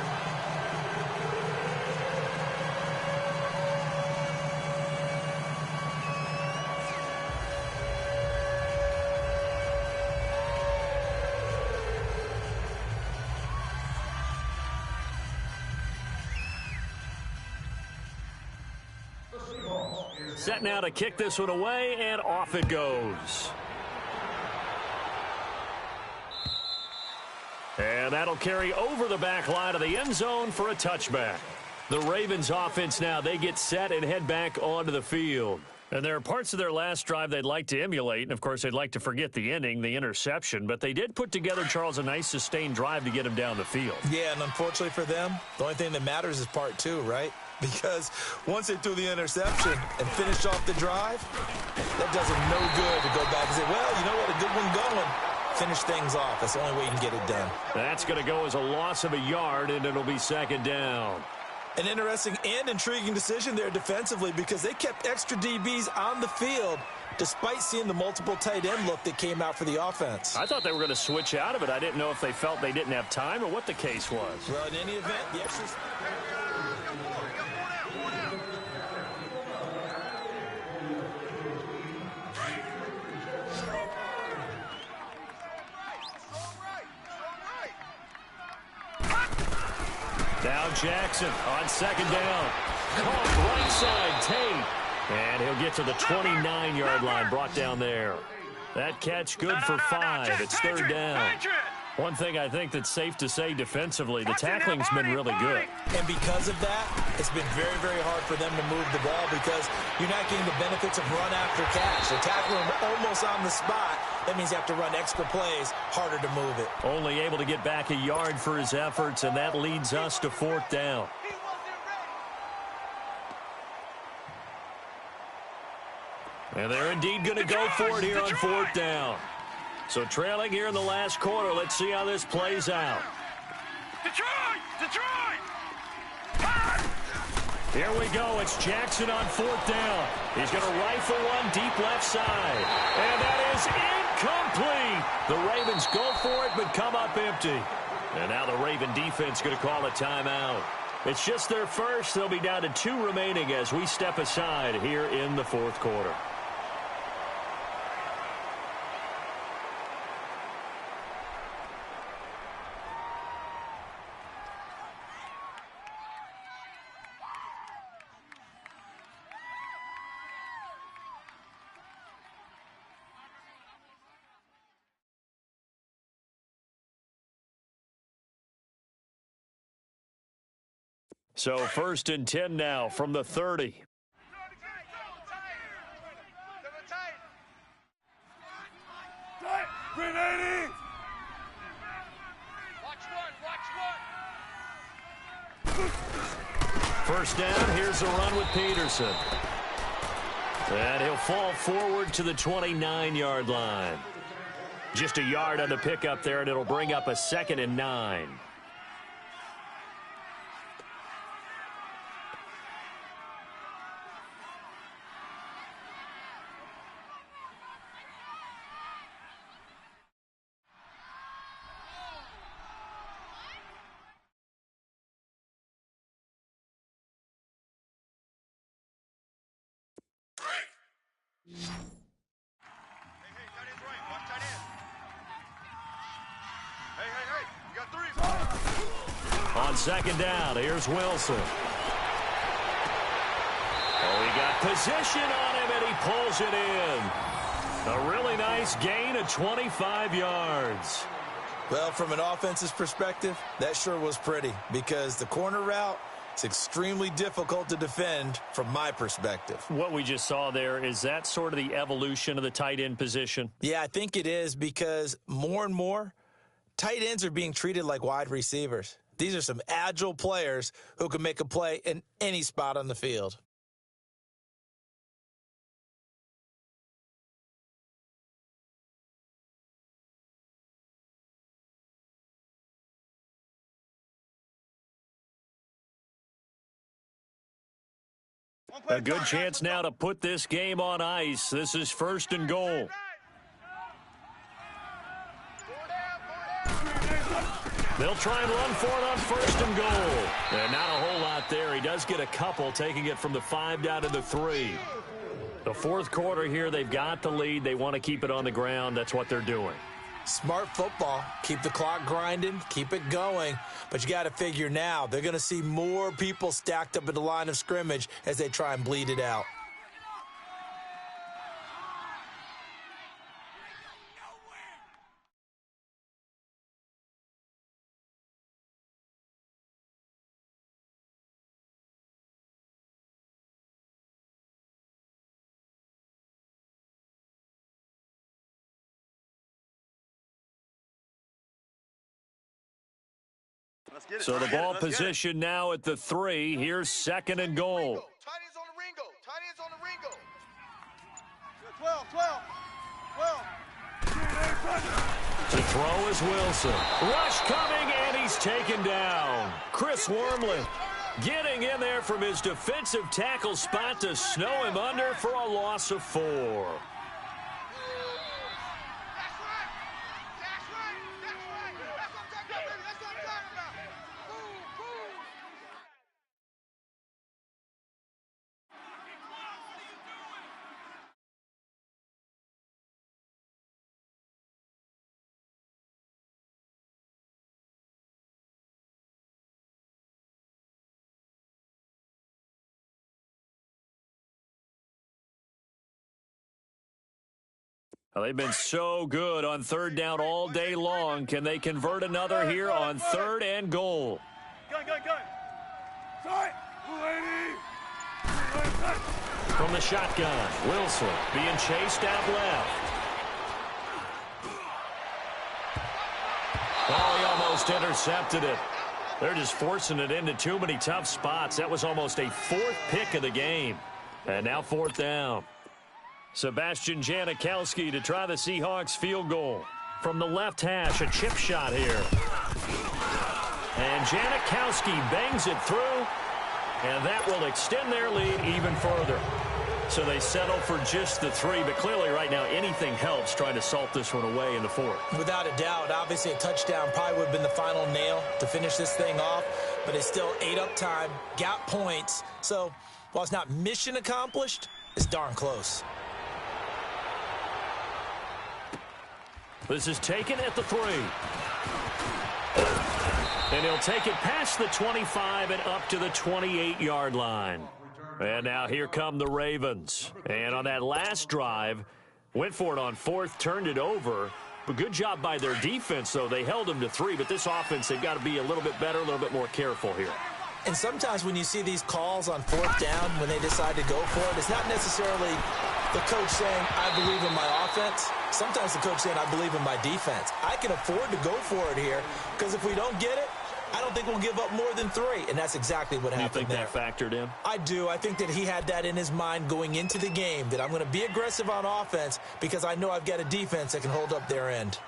Set now to kick this one away, and off it goes. And that'll carry over the back line of the end zone for a touchback. The Ravens offense now, they get set and head back onto the field. And there are parts of their last drive they'd like to emulate, and of course they'd like to forget the ending, the interception, but they did put together, Charles, a nice sustained drive to get him down the field. Yeah, and unfortunately for them, the only thing that matters is part two, right? Because once they threw the interception and finished off the drive, that does them no good to go back and say, well, you know what, a good one going. Finish things off. That's the only way you can get it done. That's going to go as a loss of a yard, and it'll be second down. An interesting and intriguing decision there defensively because they kept extra DBs on the field despite seeing the multiple tight end look that came out for the offense. I thought they were going to switch out of it. I didn't know if they felt they didn't have time or what the case was. Well, in any event, the extra... Now Jackson on second down. Caught right side, Tate. And he'll get to the 29-yard line, brought down there. That catch good for 5. It's third down. One thing I think that's safe to say defensively, the tackling's been really good. And because of that, it's been very, very hard for them to move the ball because you're not getting the benefits of run after catch. They're tackling them almost on the spot. That means you have to run extra plays, harder to move it. Only able to get back a yard for his efforts, and that leads us to fourth down. And they're indeed going to go for it here on fourth down. So trailing here in the last quarter, let's see how this plays out. Detroit! Here we go. It's Jackson on fourth down. He's going to rifle one deep left side. And that is incomplete. The Ravens go for it, but come up empty. And now the Raven defense going to call a timeout. It's just their first. They'll be down to 2 remaining as we step aside here in the fourth quarter. So first and 10 now from the 30. First down, here's a run with Peterson. And he'll fall forward to the 29-yard line. Just a yard on the pickup there, and it'll bring up a 2nd and 9. On second down, here's Wilson. Oh, he got position on him, and he pulls it in. A really nice gain of 25 yards. Well, from an offense's perspective, that sure was pretty because the corner route, it's extremely difficult to defend from my perspective. What we just saw there, is that sort of the evolution of the tight end position? Yeah, I think it is because more and more, tight ends are being treated like wide receivers. These are some agile players who can make a play in any spot on the field. A good chance now to put this game on ice. This is first and goal. They'll try and run for it on first and goal. And not a whole lot there. He does get a couple, taking it from the 5 down to the 3. The fourth quarter here, they've got the lead. They want to keep it on the ground. That's what they're doing. Smart football. Keep the clock grinding. Keep it going. But you got to figure now, they're going to see more people stacked up at the line of scrimmage as they try and bleed it out. So the ball position now at the 3. Here's 2nd and goal. Tight ends on the Ringo. Tight ends on the Ringo. 12, 12, 12. To throw is Wilson. Rush coming, and he's taken down. Chris Wormley getting in there from his defensive tackle spot to snow him under for a loss of 4. Well, they've been so good on 3rd down all day long. Can they convert another here on 3rd and goal? Gun. Sorry. From the shotgun, Wilson being chased out left. Oh, he almost intercepted it. They're just forcing it into too many tough spots. That was almost a 4th pick of the game. And now 4th down. Sebastian Janikowski to try the Seahawks field goal. From the left hash, a chip shot here. And Janikowski bangs it through, and that will extend their lead even further. So they settle for just the 3, but clearly right now anything helps trying to salt this one away in the 4th. Without a doubt, obviously a touchdown probably would have been the final nail to finish this thing off, but it's still 8 up time, got points. So while it's not mission accomplished, it's darn close. This is taken at the 3. And he'll take it past the 25 and up to the 28-yard line. And now here come the Ravens. And on that last drive, went for it on 4th, turned it over. But good job by their defense, though. They held them to 3, but this offense, they've got to be a little bit better, a little bit more careful here. And sometimes when you see these calls on 4th down, when they decide to go for it, it's not necessarily the coach saying, I believe in my offense. Sometimes the coach saying, I believe in my defense. I can afford to go for it here because if we don't get it, I don't think we'll give up more than 3. And that's exactly what happened there. You think that factored in? I do. I think that he had that in his mind going into the game, that I'm going to be aggressive on offense because I know I've got a defense that can hold up their end.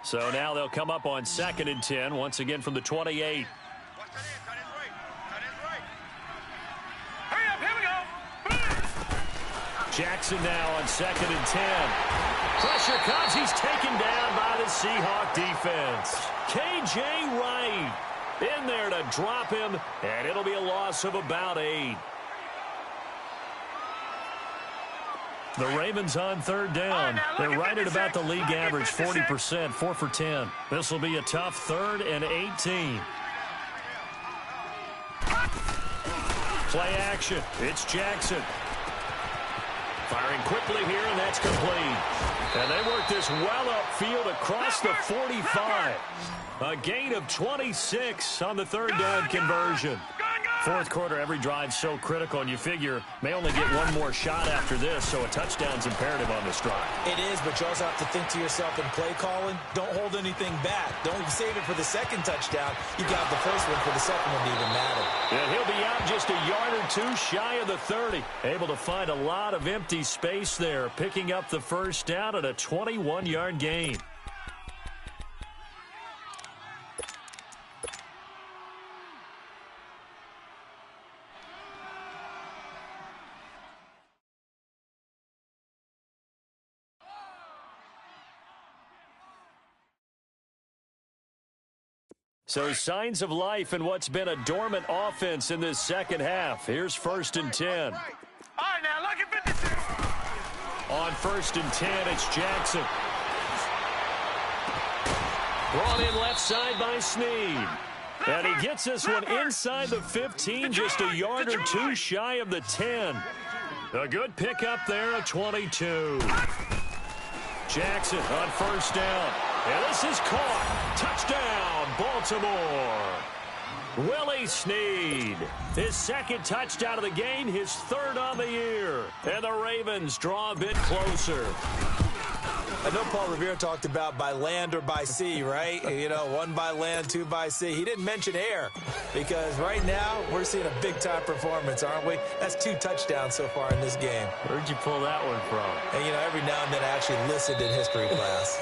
So now they'll come up on 2nd and 10, once again from the 28. Hurry up, here we go. Jackson now on 2nd and 10. Pressure comes. He's taken down by the Seahawk defense. K.J. Wright in there to drop him, and it'll be a loss of about 8. The Ravens on 3rd down. They're right at about the league average, 40%, 4 for 10. This will be a tough 3rd and 18. Play action. It's Jackson. Firing quickly here, and that's complete. And they work this well upfield across the 45. A gain of 26 on the 3rd down conversion. 4th quarter, every drive so critical, and you figure may only get one more shot after this, so a touchdown's imperative on this drive. It is, but you also have to think to yourself in play calling, don't hold anything back. Don't save it for the 2nd touchdown. You got the first one for the 2nd one to even matter. And he'll be out just a yard or 2 shy of the 30. Able to find a lot of empty space there, picking up the 1st down at a 21-yard gain. So signs of life in what's been a dormant offense in this 2nd half. Here's 1st and 10. All right, now, look at 56. On 1st and 10, it's Jackson. Brought in left side by Snead. And he gets this one inside the 15, just a yard or 2 shy of the 10. A good pickup there at 22. Jackson on 1st down. And this is caught. Touchdown, Baltimore. Willie Snead. His 2nd touchdown of the game, his 3rd on the year. And the Ravens draw a bit closer. I know Paul Revere talked about by land or by sea, right? You know, one by land, two by sea. He didn't mention air because right now we're seeing a big-time performance, aren't we? That's 2 touchdowns so far in this game. Where'd you pull that one from? And, you know, every now and then I actually listened in history class.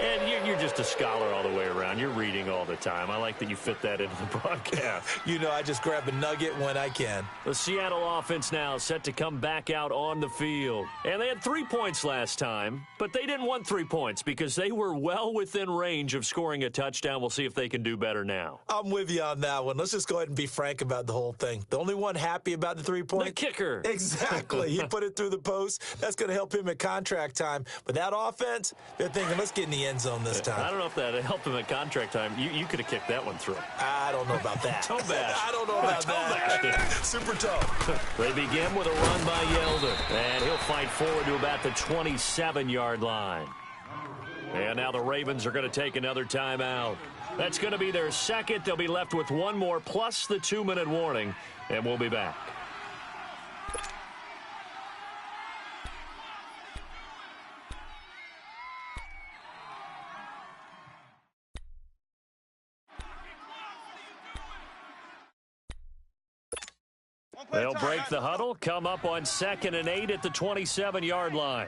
And you're just a scholar all the way around. You're reading all the time. I like that you fit that into the broadcast. You know, I just grab a nugget when I can. The Seattle offense now set to come back out on the field. And they had 3 points last time, but they didn't want 3 points because they were well within range of scoring a touchdown. We'll see if they can do better now. I'm with you on that one. Let's just go ahead and be frank about the whole thing. The only one happy about the 3 points? The kicker. Exactly. He put it through the post. That's going to help him at contract time. But that offense, they're thinking, let's get in the end zone this time. I don't know if that helped him at contract time. You could have kicked that one through. I don't know about that. Toe bash. I don't know about that. Super toe. They begin with a run by Yeldon. And he'll fight forward to about the 27-yard line. And now the Ravens are going to take another timeout. That's going to be their second. They'll be left with one more plus the 2-minute warning. And we'll be back. They'll break the huddle, come up on 2nd and 8 at the 27-yard line.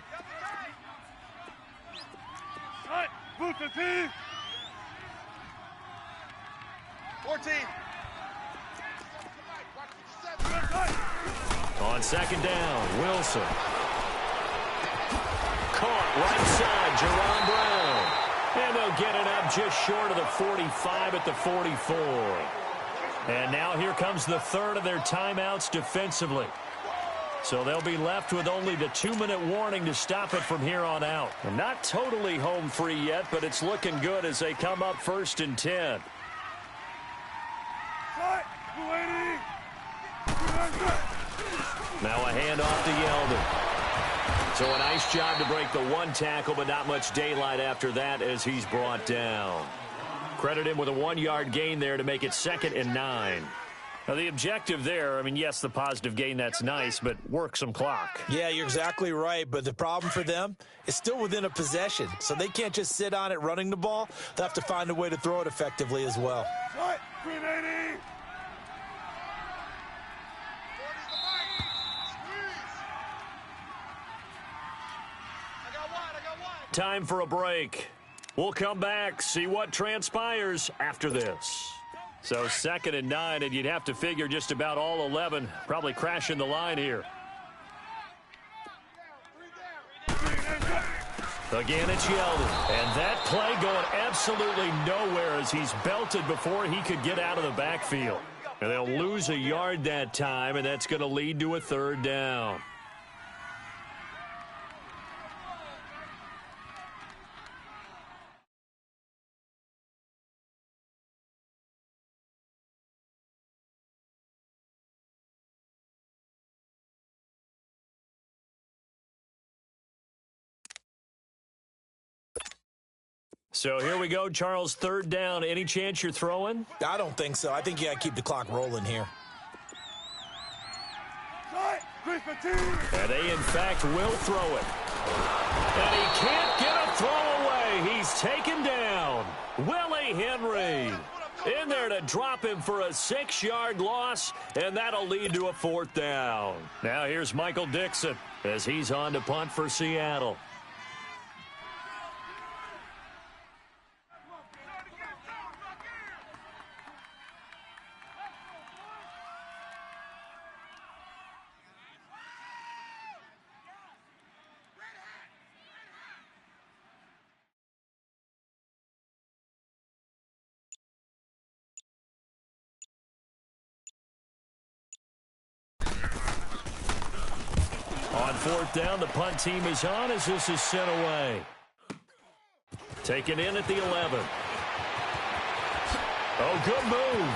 Move 15. 14. On 2nd down, Wilson. Caught right side, Jerron Brown. And they'll get it up just short of the 45 at the 44. And now here comes the third of their timeouts defensively. So they'll be left with only the 2-minute warning to stop it from here on out. And not totally home free yet, but it's looking good as they come up 1st and 10. Now a handoff to Yeldon. So a nice job to break the 1 tackle, but not much daylight after that as he's brought down. Credit him with a 1-yard gain there to make it 2nd and 9. Now, the objective there, I mean, yes, the positive gain, that's nice, but work some clock. Yeah, you're exactly right, but the problem for them is still within a possession, so they can't just sit on it running the ball. They'll have to find a way to throw it effectively as well. Time for a break. We'll come back, see what transpires after this. So 2nd and 9, and you'd have to figure just about all 11 probably crashing the line here. Again, it's Yeldon. And that play going absolutely nowhere as he's belted before he could get out of the backfield. And they'll lose a yard that time, and that's going to lead to a 3rd down. So here we go, Charles, 3rd down. Any chance you're throwing? I don't think so. I think you got to keep the clock rolling here. And they, in fact, will throw it. And he can't get a throw away. He's taken down. Willie Henry in there to drop him for a 6-yard loss, and that'll lead to a 4th down. Now here's Michael Dixon as he's on to punt for Seattle. On 4th down, the punt team is on as this is sent away. Taken in at the 11. Oh, good move.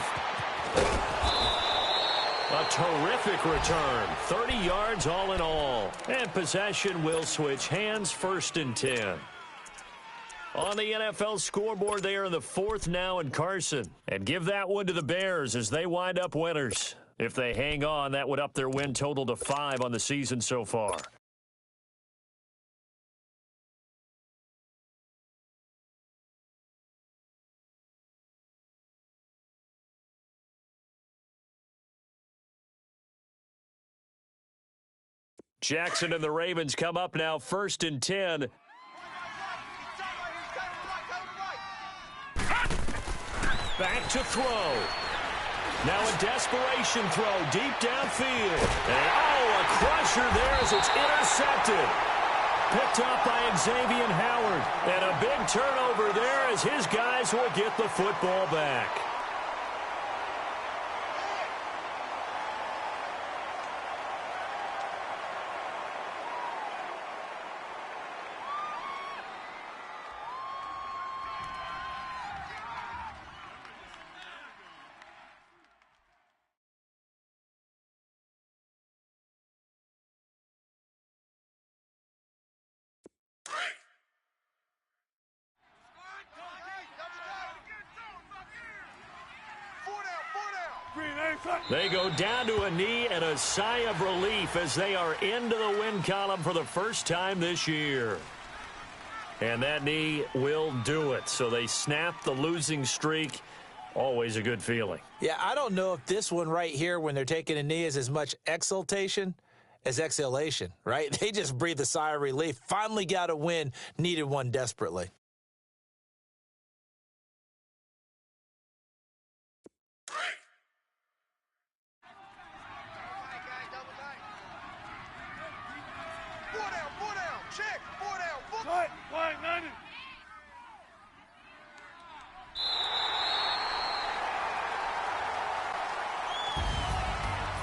A terrific return. 30 yards all in all. And possession will switch hands, 1st and 10. On the NFL scoreboard, they are in the 4th now in Carson. And give that one to the Bears as they wind up winners. If they hang on, that would up their win total to 5 on the season so far. Jackson and the Ravens come up now 1st and 10. Back to throw. Now a desperation throw deep downfield. And a crusher there as it's intercepted. Picked up by Xavier Howard. And a big turnover there as his guys will get the football back. They go down to a knee and a sigh of relief as they are into the win column for the first time this year. And that knee will do it. So they snap the losing streak. Always a good feeling. Yeah, I don't know if this one right here when they're taking a knee is as much exultation as exhalation, right? They just breathe a sigh of relief. Finally got a win, needed one desperately.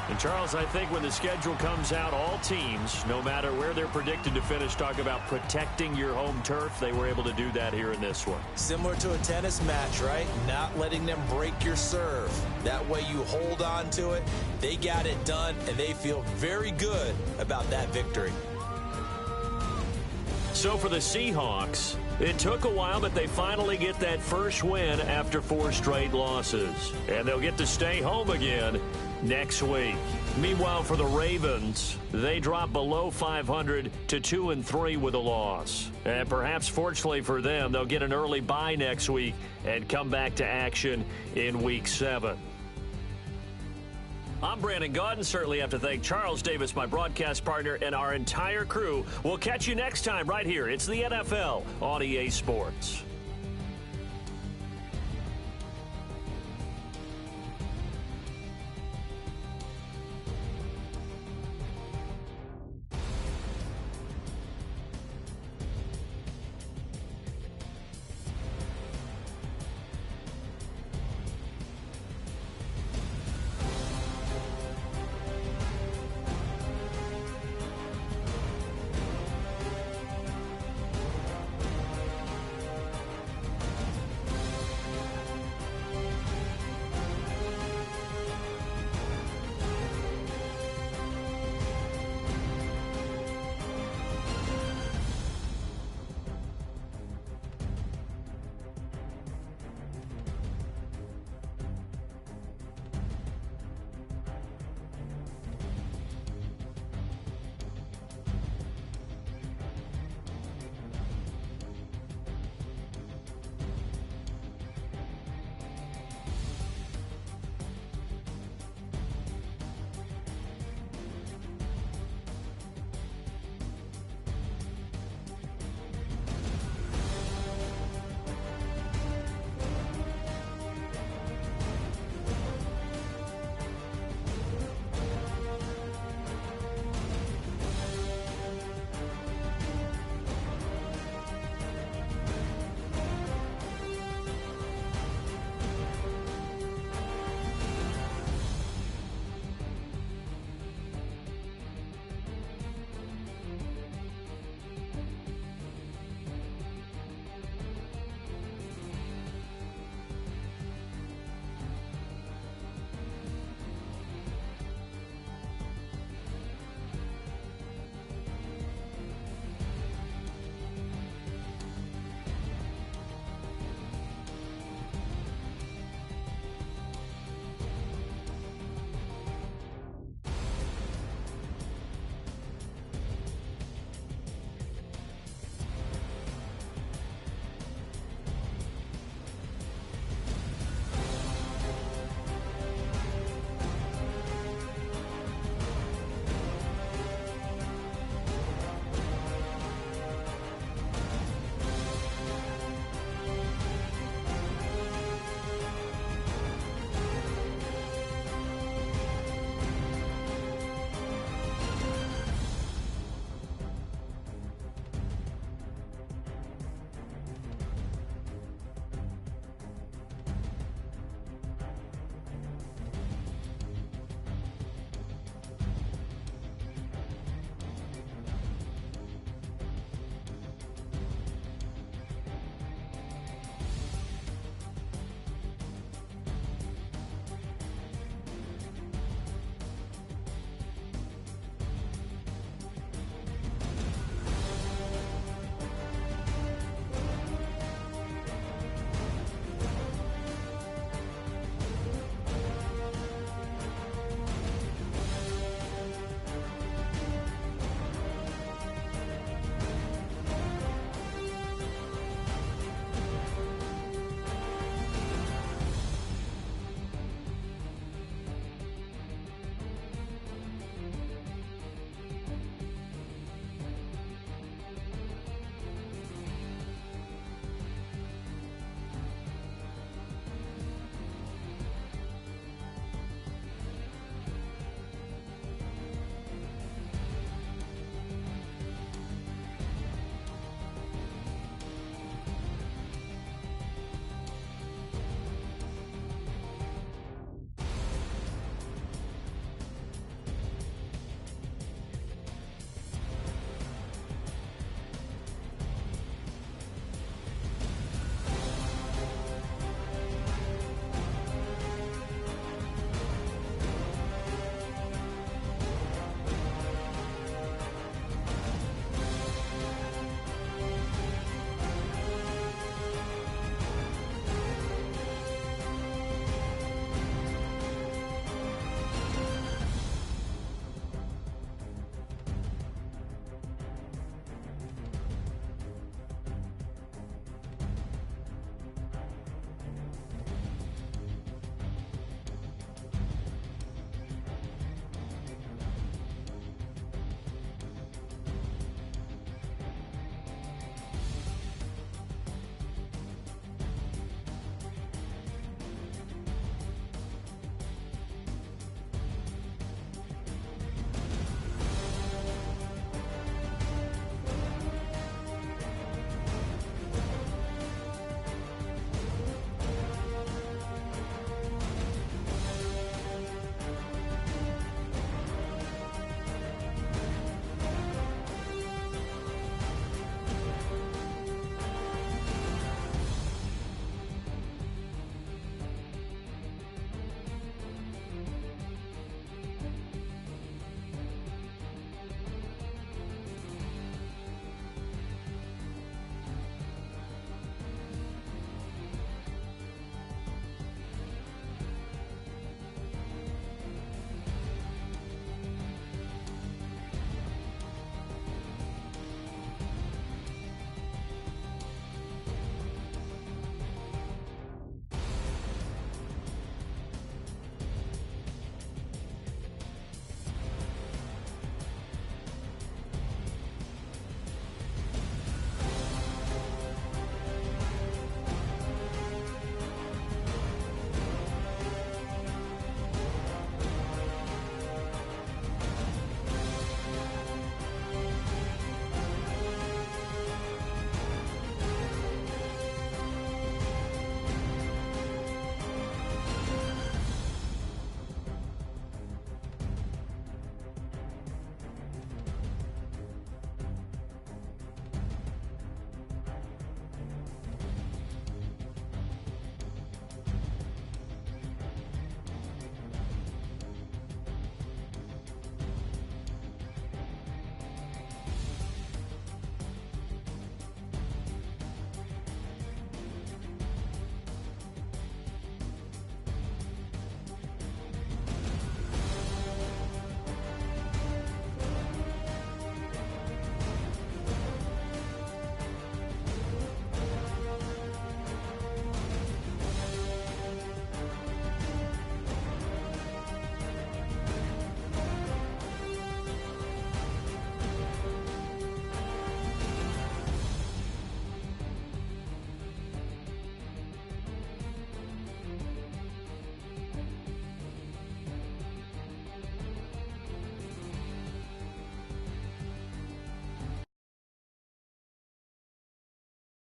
And, Charles, I think when the schedule comes out, all teams, no matter where they're predicted to finish, talk about protecting your home turf. They were able to do that here in this one. Similar to a tennis match, right? Not letting them break your serve. That way you hold on to it. They got it done, and they feel very good about that victory. So for the Seahawks, it took a while, but they finally get that first win after 4 straight losses. And they'll get to stay home again next week. Meanwhile, for the Ravens, they drop below 500 to 2-3 with a loss. And perhaps fortunately for them, they'll get an early bye next week and come back to action in Week 7. I'm Brandon Gaudin. Certainly have to thank Charles Davis, my broadcast partner, and our entire crew. We'll catch you next time right here. It's the NFL on EA Sports.